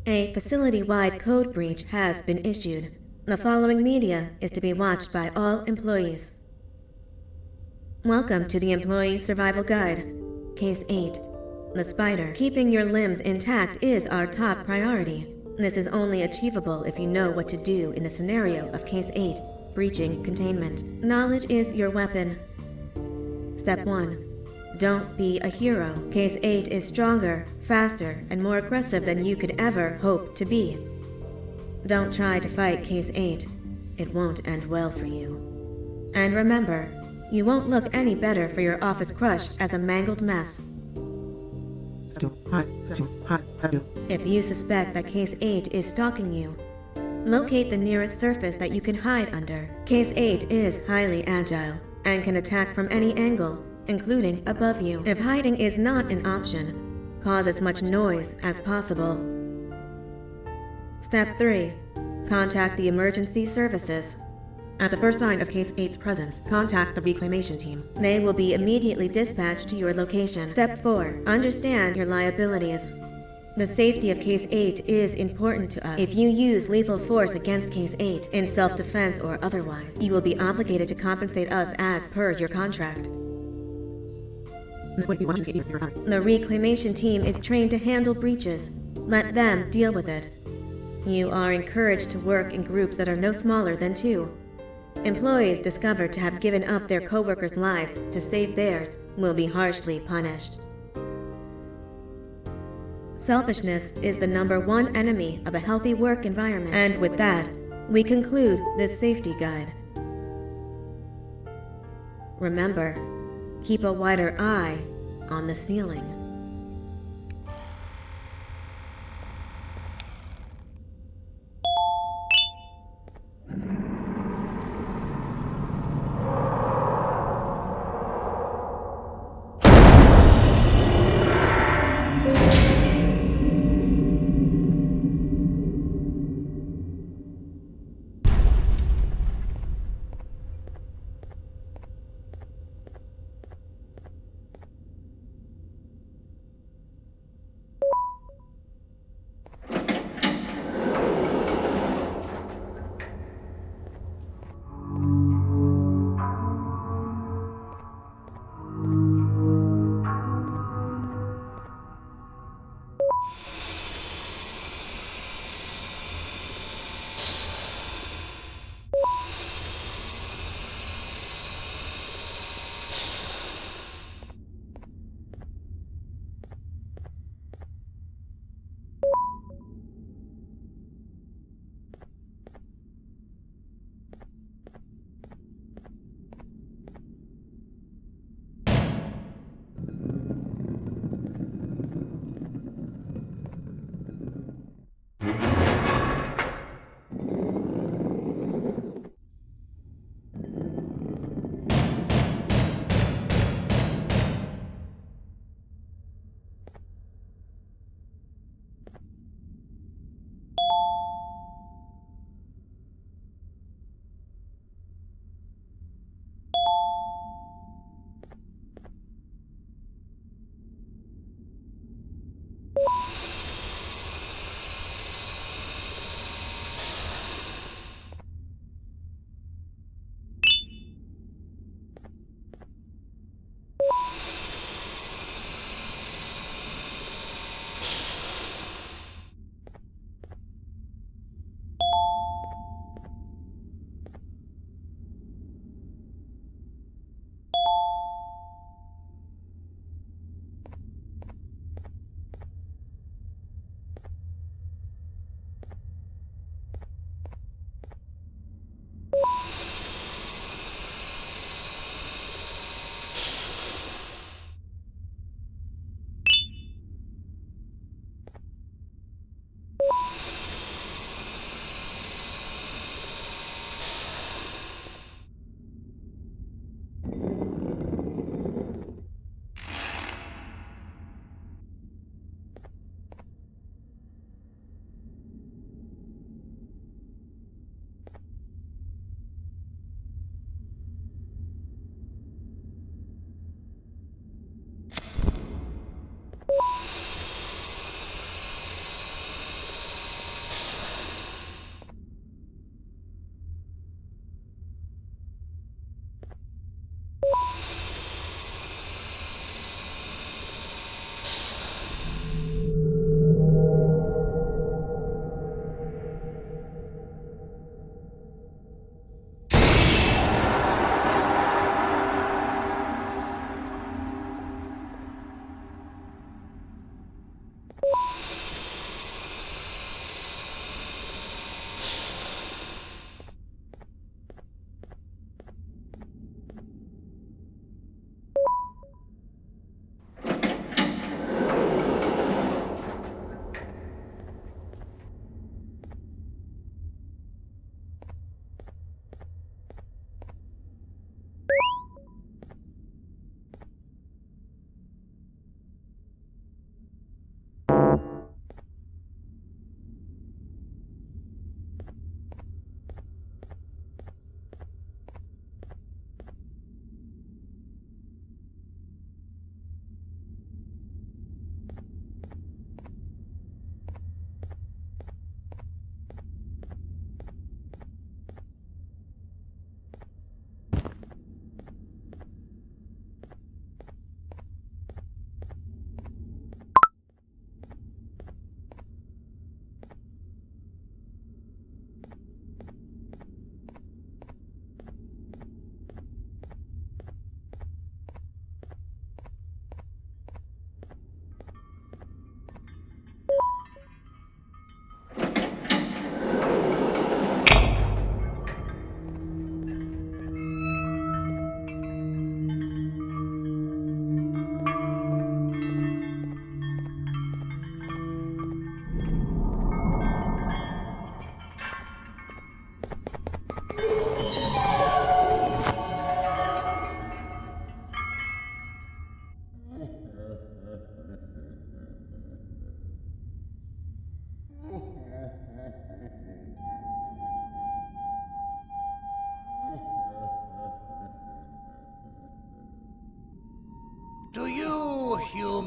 A facility-wide code breach has been issued. The following media is to be watched by all employees. Welcome to the Employee Survival Guide. Case 8. The spider. Keeping your limbs intact is our top priority. This is only achievable if you know what to do in the scenario of Case 8, breaching containment. Knowledge is your weapon. Step 1. Don't be a hero. Case 8 is stronger, faster, and more aggressive than you could ever hope to be. Don't try to fight Case 8. It won't end well for you. And remember, you won't look any better for your office crush as a mangled mess. If you suspect that Case 8 is stalking you, locate the nearest surface that you can hide under. Case 8 is highly agile and can attack from any angle, including above you. If hiding is not an option, cause as much noise as possible. Step 3. Contact the emergency services. At the first sign of Case 8's presence, contact the reclamation team. They will be immediately dispatched to your location. Step 4. Understand your liabilities. The safety of Case 8 is important to us. If you use lethal force against Case 8, in self-defense or otherwise, you will be obligated to compensate us as per your contract. The reclamation team is trained to handle breaches. Let them deal with it. You are encouraged to work in groups that are no smaller than 2. Employees discovered to have given up their co-workers' lives to save theirs will be harshly punished. Selfishness is the #1 enemy of a healthy work environment. And with that, we conclude this safety guide. Remember, keep a wider eye on the ceiling.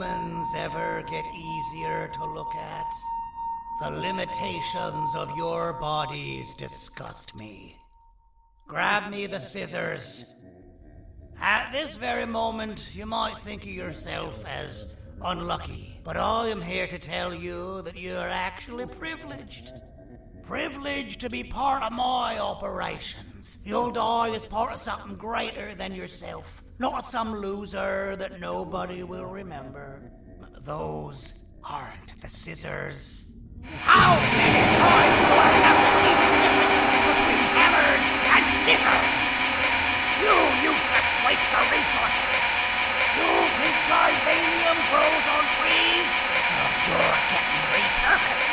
humans ever get easier to look at? The limitations of your bodies disgust me. Grab me the scissors. At this very moment, you might think of yourself as unlucky, but I am here to tell you that you are actually privileged. Privileged to be part of my operations. You'll die as part of something greater than yourself, not as some loser that nobody will remember. Those aren't the scissors. How many times do I have to keep the difference between hammers and scissors? You useless waste of resources! You think titanium grows on trees? You're getting repurposed!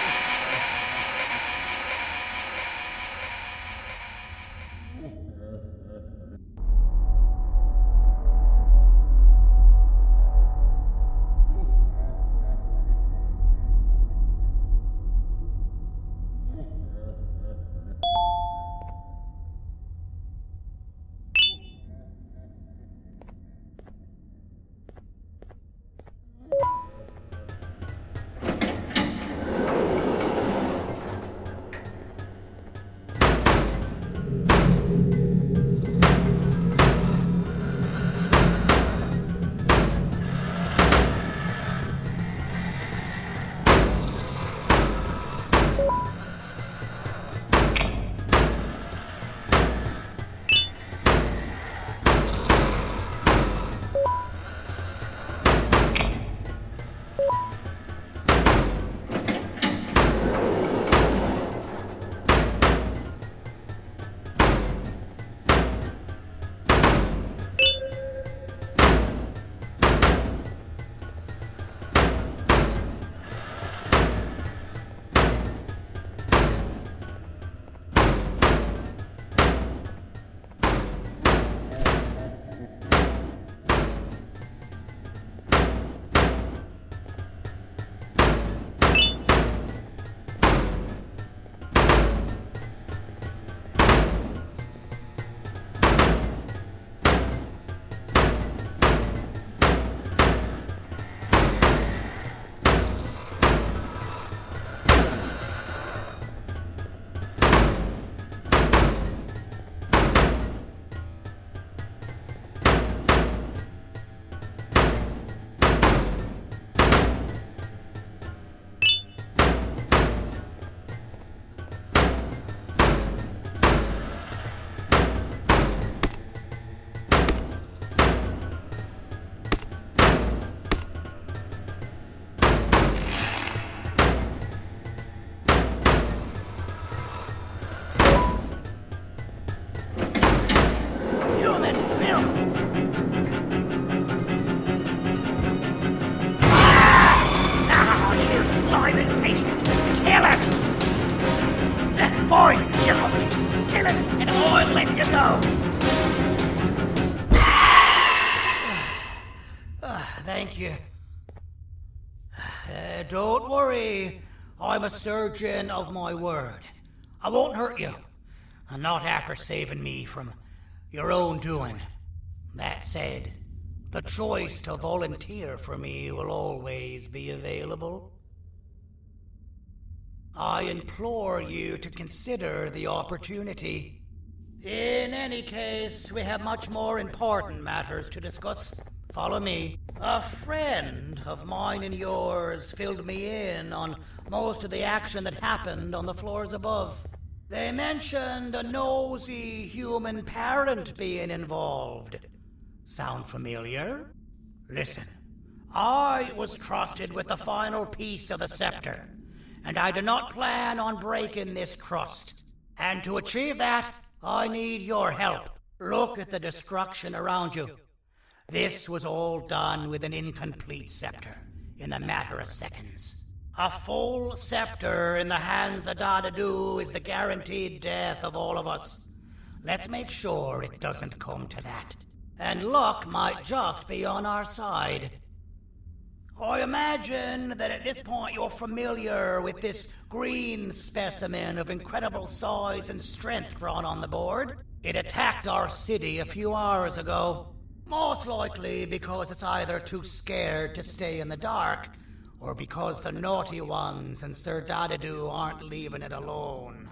Fine, you're company. Kill him, and I'll let you go. Thank you. Don't worry. I'm a surgeon of my word. I won't hurt you. And not after saving me from your own doing. That said, the choice to volunteer for me will always be available. I implore you to consider the opportunity. In any case, we have much more important matters to discuss. Follow me. A friend of mine and yours filled me in on most of the action that happened on the floors above. They mentioned a nosy human parent being involved. Sound familiar? Listen, I was trusted with the final piece of the scepter, and I do not plan on breaking this trust. And to achieve that, I need your help. Look at the destruction around you. This was all done with an incomplete scepter, in a matter of seconds. A full scepter in the hands of Dadadu is the guaranteed death of all of us. Let's make sure it doesn't come to that. And luck might just be on our side. I imagine that at this point you're familiar with this green specimen of incredible size and strength drawn on the board. It attacked our city a few hours ago. Most likely because it's either too scared to stay in the dark, or because the naughty ones and Sir Dadadoo aren't leaving it alone.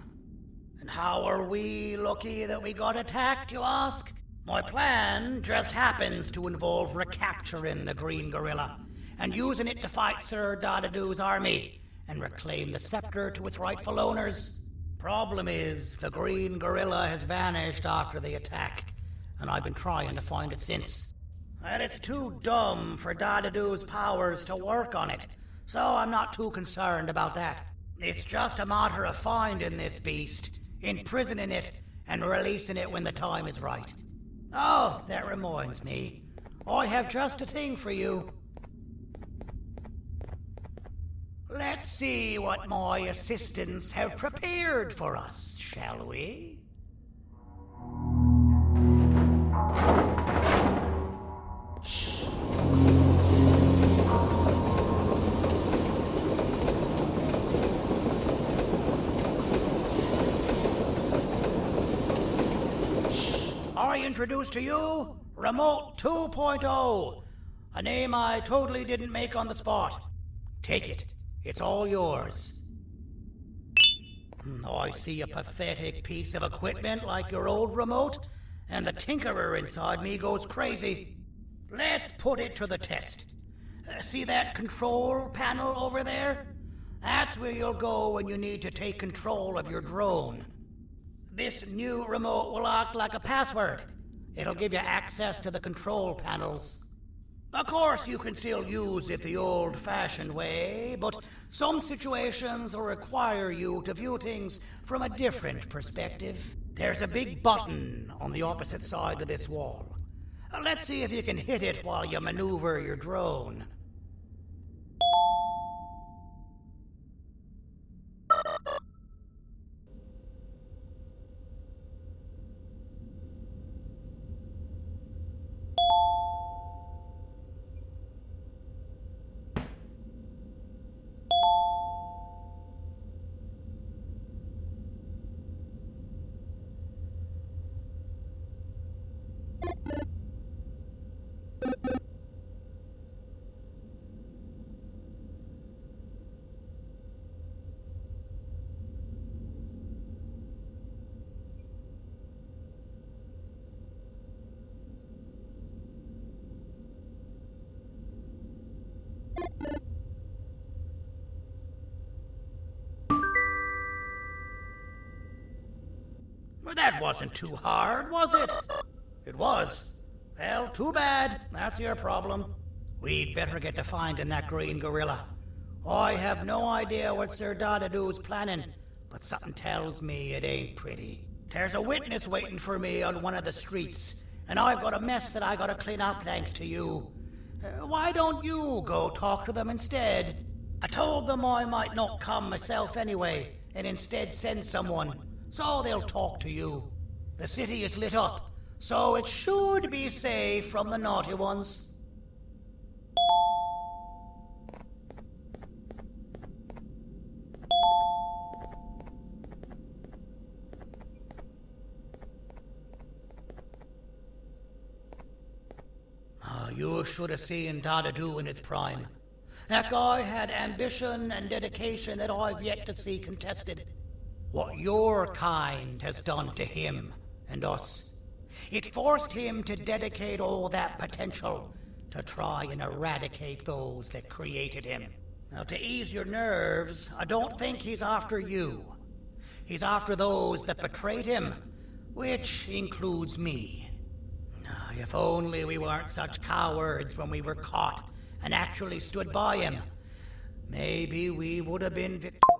And how are we lucky that we got attacked, you ask? My plan just happens to involve recapturing the green gorilla and using it to fight Sir Dadadoo's army and reclaim the scepter to its rightful owners. Problem is, the green gorilla has vanished after the attack, and I've been trying to find it since. And it's too dumb for Dadadoo's powers to work on it, so I'm not too concerned about that. It's just a matter of finding this beast, imprisoning it, and releasing it when the time is right. Oh, that reminds me. I have just a thing for you. Let's see what my assistants have prepared for us, shall we? I introduce to you Remote 2.0, a name I totally didn't make on the spot. Take it. It's all yours. I see a pathetic piece of equipment like your old remote, and the tinkerer inside me goes crazy. Let's put it to the test. See that control panel over there? That's where you'll go when you need to take control of your drone. This new remote will act like a password. It'll give you access to the control panels. Of course, you can still use it the old-fashioned way, but some situations will require you to view things from a different perspective. There's a big button on the opposite side of this wall. Let's see if you can hit it while you maneuver your drone. Well, that wasn't too hard, was it? It was. Well, too bad. That's your problem. We'd better get to finding that green gorilla. I have no idea what Sir Dadadoo's planning, but something tells me it ain't pretty. There's a witness waiting for me on one of the streets, and I've got a mess that I gotta clean up thanks to you. Why don't you go talk to them instead? I told them I might not come myself anyway, and instead send someone, so they'll talk to you. The city is lit up, so it should be safe from the naughty ones. You should have seen Dadadoo in his prime. That guy had ambition and dedication that I've yet to see contested. What your kind has done to him and us. It forced him to dedicate all that potential to try and eradicate those that created him. Now, to ease your nerves, I don't think he's after you. He's after those that betrayed him, which includes me. If only we weren't such cowards when we were caught and actually stood by him, maybe we would have been victorious.